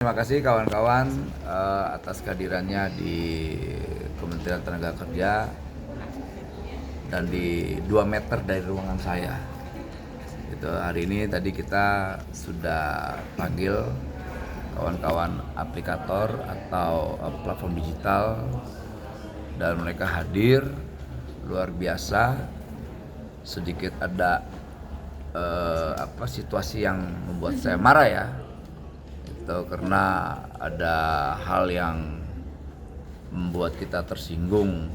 Terima kasih kawan-kawan atas kehadirannya di Kementerian Tenaga Kerja dan di 2 meter dari ruangan saya. Hari ini tadi kita sudah panggil kawan-kawan aplikator atau platform digital dan mereka hadir luar biasa. Sedikit ada situasi yang membuat saya marah ya. Karena ada hal yang membuat kita tersinggung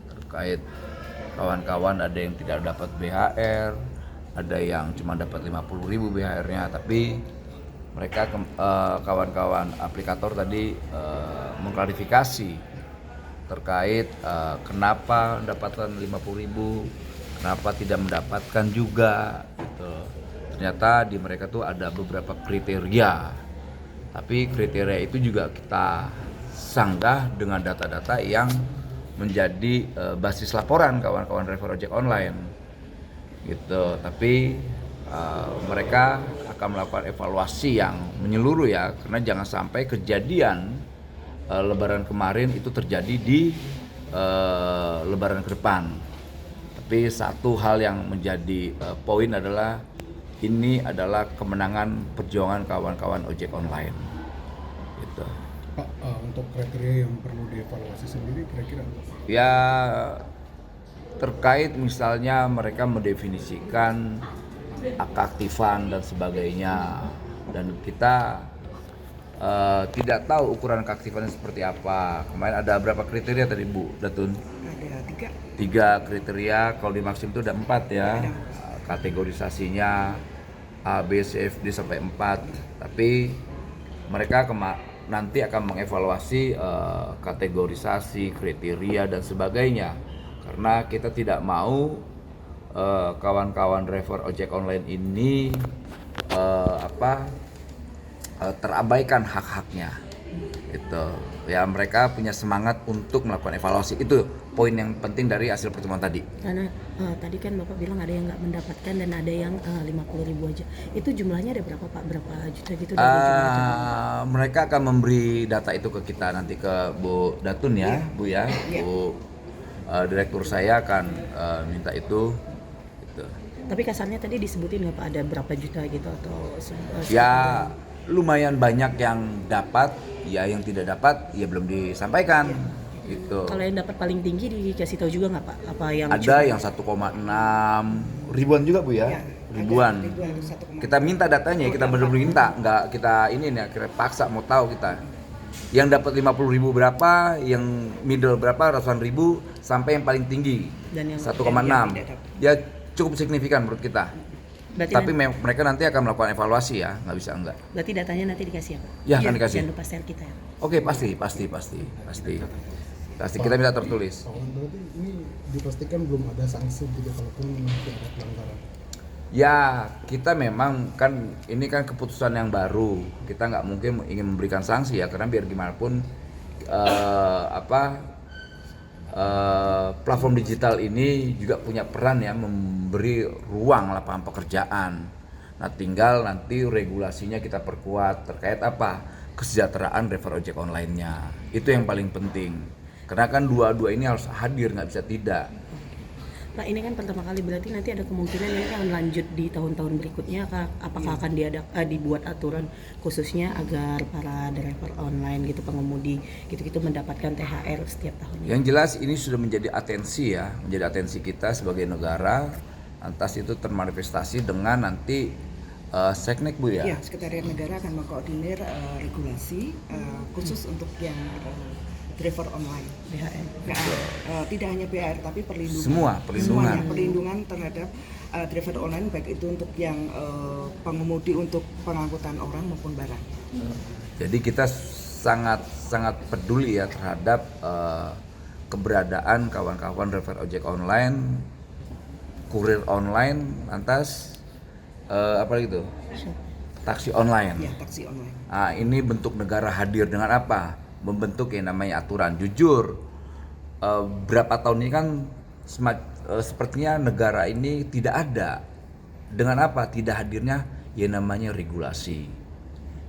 terkait kawan-kawan, ada yang tidak dapat BHR, ada yang cuma dapat 50.000 BHR-nya, tapi mereka kawan-kawan aplikator tadi mengklarifikasi terkait kenapa mendapatkan 50.000, kenapa tidak mendapatkan juga Ternyata di mereka tuh ada beberapa kriteria. Tapi kriteria itu juga kita sanggah dengan data-data yang menjadi basis laporan kawan-kawan driver ojek online Tapi mereka akan melakukan evaluasi yang menyeluruh ya, karena jangan sampai kejadian Lebaran kemarin itu terjadi di Lebaran ke depan. Tapi satu hal yang menjadi poin adalah ini adalah kemenangan perjuangan kawan-kawan ojek online. Pak, untuk kriteria yang perlu dievaluasi sendiri kira-kira? Ya, terkait misalnya mereka mendefinisikan keaktifan dan sebagainya, dan kita tidak tahu ukuran keaktifannya seperti apa. Kemarin ada berapa kriteria tadi Bu Datun? Ada 3 kriteria, kalau di Maxim itu ada 4 ya. Kategorisasinya A, B, C, F, D sampai 4. Tapi mereka nanti akan mengevaluasi kategorisasi, kriteria dan sebagainya. Karena kita tidak mau kawan-kawan driver ojek online ini terabaikan hak-haknya. Ya, mereka punya semangat untuk melakukan evaluasi. Itu poin yang penting dari hasil pertemuan tadi. Karena tadi kan Bapak bilang ada yang nggak mendapatkan dan ada yang 50.000 aja. Itu jumlahnya ada berapa Pak? Berapa juta gitu? Mereka akan memberi data itu ke kita nanti, ke Bu Datun ya, Bu ya. Bu direktur saya akan minta itu. Tapi kasarnya tadi disebutin nggak Pak ada berapa juta gitu atau? Ya lumayan banyak yang dapat, ya yang tidak dapat ya belum disampaikan. Kalau yang dapat paling tinggi dikasih tahu juga nggak Pak? Apa yang ada yang 1,6 ribuan juga Bu ya? Ribuan. Kita minta datanya, kita benar-benar minta, nggak kita ini nih, kita paksa mau tahu kita. Yang dapat 50.000 berapa, yang middle berapa, ratusan ribu, sampai yang paling tinggi 1,6. Ya cukup signifikan menurut kita. Berarti tapi mereka nanti akan melakukan evaluasi ya, nggak bisa enggak. Berarti datanya nanti dikasih ya Pak? Ya, akan dikasih. Jangan lupa share kita ya. Oke, pasti. Kita minta tertulis. Berarti ini dipastikan belum ada sanksi gitu kalaupun nanti ada pelanggaran. Ya, kita memang kan ini kan keputusan yang baru. Kita nggak mungkin ingin memberikan sanksi ya, karena biar gimana pun platform digital ini juga punya peran ya, memberi ruang lapangan pekerjaan. Nah, tinggal nanti regulasinya kita perkuat terkait kesejahteraan driver ojek online-nya. Itu yang paling penting. Karena kan dua-dua ini harus hadir, nggak bisa tidak. Pak, ini kan pertama kali, berarti nanti ada kemungkinan ini akan lanjut di tahun-tahun berikutnya. Apakah akan dibuat aturan khususnya agar para driver online gitu, pengemudi gitu-gitu mendapatkan THR setiap tahunnya? Yang jelas ini sudah menjadi atensi kita sebagai negara. Lantas itu termanifestasi dengan nanti Seknek Bu ya? Ya, Sekretariat Negara akan mengkoordinir regulasi khusus untuk yang driver online. BHR. Tidak hanya BHR tapi perlindungan. Semua perlindungan. Semuanya, perlindungan terhadap driver online, baik itu untuk yang pengemudi untuk pengangkutan orang maupun barang. Jadi kita sangat peduli ya terhadap keberadaan kawan-kawan driver ojek online, kurir online, lantas taksi online. Ya, taksi online. Nah, ini bentuk negara hadir dengan apa? Membentuk yang namanya aturan. Jujur, berapa tahun ini kan sepertinya negara ini tidak ada. Dengan apa? Tidak hadirnya yang namanya regulasi.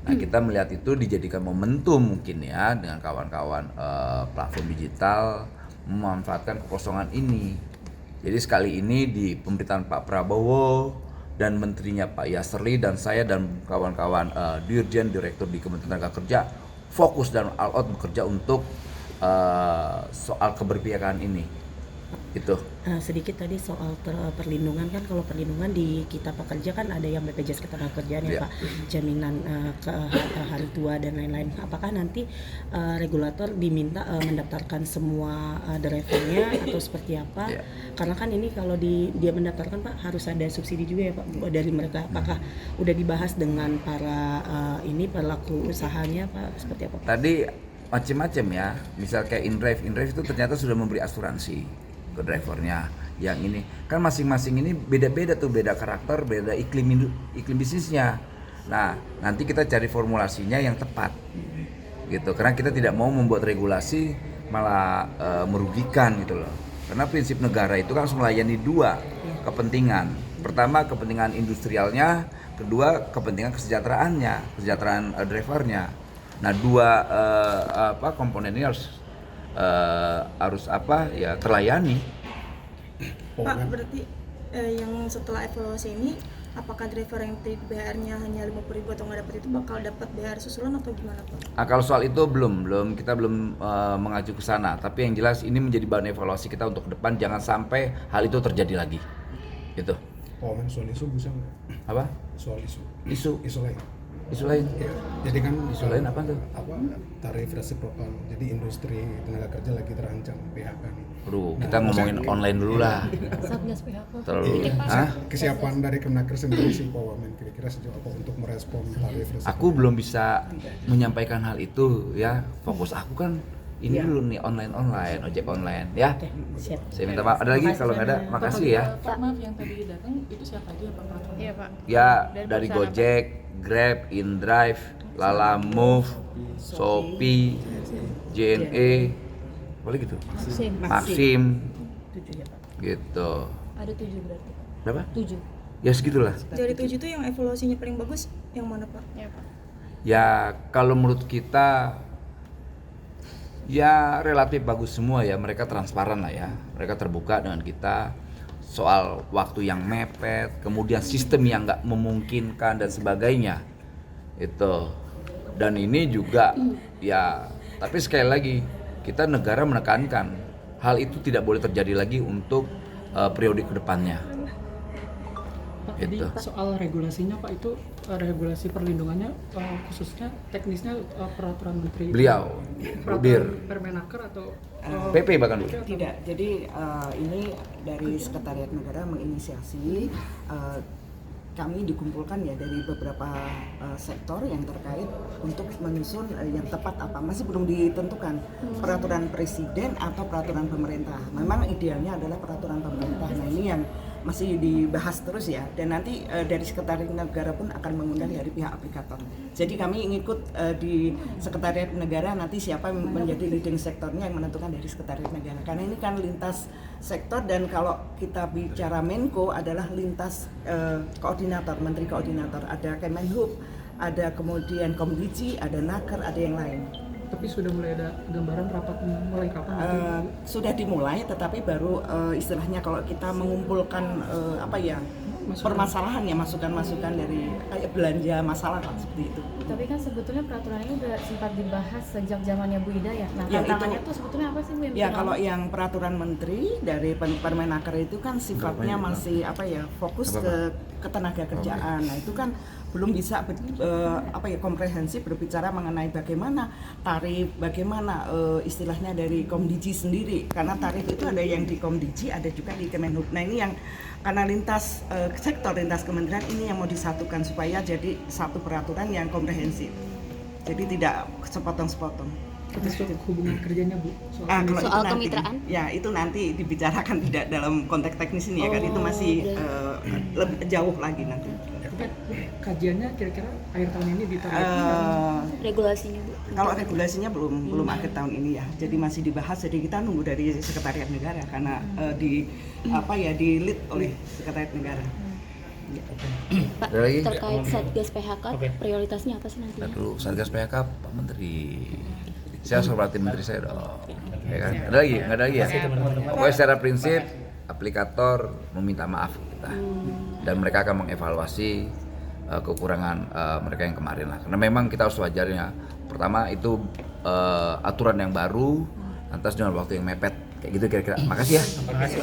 Nah, kita melihat itu dijadikan momentum mungkin ya dengan kawan-kawan platform digital memanfaatkan kekosongan ini. Jadi sekali ini di pemerintahan Pak Prabowo dan menterinya Pak Yasri dan saya dan kawan-kawan dirjen direktur di Kementerian Tenaga Kerja fokus dan all out bekerja untuk soal keberpihakan ini. Itu. Sedikit tadi soal perlindungan kan, kalau perlindungan di kita pekerja kan ada yang BPJS Ketenagakerjaan ya Iya. Pak, jaminan hari tua dan lain-lain. Apakah nanti regulator diminta mendaftarkan semua drivernya atau seperti apa? Iya. Karena kan ini kalau dia mendaftarkan Pak harus ada subsidi juga ya Pak dari mereka. Apakah udah dibahas dengan para pelaku usahanya Pak, seperti apa Pak? Tadi macam-macam ya, misal kayak InDrive itu ternyata sudah memberi asuransi ke drivernya. Yang ini kan masing-masing ini beda-beda tuh, beda karakter, beda iklim bisnisnya. Nah, nanti kita cari formulasinya yang tepat gitu, karena kita tidak mau membuat regulasi malah merugikan gitu loh. Karena prinsip negara itu kan harus melayani dua kepentingan. Pertama kepentingan industrialnya, kedua kepentingan kesejahteraannya, kesejahteraan drivernya. Nah, dua komponen ini harus terlayani. Pak, berarti yang setelah evaluasi ini, apakah driver yang BHR-nya hanya 50.000 atau nggak dapat itu bakal dapat BHR susulan atau gimana Pak? Kalau soal itu kita belum mengacu ke sana. Tapi yang jelas ini menjadi bahan evaluasi kita untuk ke depan, jangan sampai hal itu terjadi lagi. Gitu. Pak Wamen, soal isu bisa nggak? Apa? Soal isu lain. Isu lain. Ya, jadi kan Isu lain apa tuh? Tarif resiprokal. Jadi industri tenaga kerja lagi terancam PHK nih. Aduh, kita ngomongin online dulu lah. Satgas PHK. Terlalu. Hah? Kesiapan dari Kemenaker sendiri sih Pak Wamen, kira-kira sejauh apa untuk merespon tarif resiprokal? Aku belum bisa menyampaikan hal itu ya. Fokus aku kan ini dulu nih, online, ojek online ya. Oke, siap. Saya minta maaf. Ada lagi kalau nggak ada, makasih ya. Pak, maaf yang tadi datang itu siapa aja Pak? Iya Pak. Ya dari Gojek, Grab, InDrive, Lalamove, Shopee, JNE, boleh gitu. Maxim, Tujuh ya Pak. gitu. Ada 7 berarti Pak. Berapa? 7. Ya segitulah. Dari 7 itu yang evaluasinya paling bagus yang mana Pak? Ya Pak. Ya kalau menurut kita ya relatif bagus semua ya, mereka transparan lah ya, mereka terbuka dengan kita soal waktu yang mepet, kemudian sistem yang nggak memungkinkan dan sebagainya itu. Dan ini juga ya, tapi sekali lagi kita negara menekankan hal itu tidak boleh terjadi lagi untuk periode kedepannya. Pak, tadi Gitu. soal regulasinya Pak, itu regulasi perlindungannya khususnya teknisnya peraturan menteri Beliau, Dir, peraturan Permenaker atau PP bahkan dulu. Tidak, jadi ini dari Sekretariat Negara menginisiasi, kami dikumpulkan ya dari beberapa sektor yang terkait untuk menyusun yang tepat apa, masih belum ditentukan peraturan presiden atau peraturan pemerintah. Memang idealnya adalah peraturan pemerintah. Nah ini yang masih dibahas terus ya, dan nanti dari Sekretariat Negara pun akan mengundang dari pihak aplikator. Jadi kami ngikut di Sekretariat Negara, nanti siapa yang menjadi leading sektornya yang menentukan dari Sekretariat Negara. Karena ini kan lintas sektor, dan kalau kita bicara Menko adalah lintas koordinator, menteri koordinator. Ada Kemenhub, ada kemudian Komdiji, ada Naker, ada yang lain. tapi sudah mulai ada gambaran rapat mulai kapan? Sudah dimulai, tetapi baru istilahnya kalau kita mengumpulkan permasalahan ya, masukan-masukan dari kayak belanja masalah lah, seperti itu. Tapi kan sebetulnya peraturan ini udah sempat dibahas sejak zamannya Bu Ida ya. Nah, Yang tantangannya itu- tuh sebetulnya apa sih Bu? yang Ya bikin kalau lama? yang peraturan menteri dari Permenaker itu kan sifatnya masih fokus ke ketenaga kerjaan. Nah itu kan belum bisa komprehensif berbicara mengenai bagaimana tarif, bagaimana istilahnya dari Komdiji sendiri, karena tarif itu ada yang di Komdiji, ada juga di Kemenhub. Nah ini yang karena lintas sektor, lintas kementerian, ini yang mau disatukan supaya jadi satu peraturan yang komprehensif, jadi tidak sepotong-sepotong. Terus hubungan kerjanya Bu? Kalau itu Soal nanti, kemitraan? ya itu nanti dibicarakan, tidak dalam konteks teknis ini ya kan, itu masih lebih jauh lagi nanti. Tapi kajiannya kira-kira akhir tahun ini ditargetkan Regulasinya Bu. Kalau regulasinya belum akhir tahun ini ya, jadi masih dibahas. Jadi kita nunggu dari Sekretariat Negara karena di lead oleh Sekretariat Negara. Pak, Ada lagi? terkait Satgas PHK, Oke. prioritasnya apa sih nanti? Nah, dulu Satgas PHK Pak Menteri. Saya harus hormati Menteri saya dong. Ya kan? Ada lagi? Nggak ada lagi ya? Pokoknya secara prinsip aplikator meminta maaf ke kita. Dan mereka akan mengevaluasi kekurangan mereka yang kemarin lah. Karena memang kita harus wajarnya. Pertama itu aturan yang baru, lantas dengan waktu yang mepet. Kayak gitu kira-kira. Makasih ya. Terima kasih.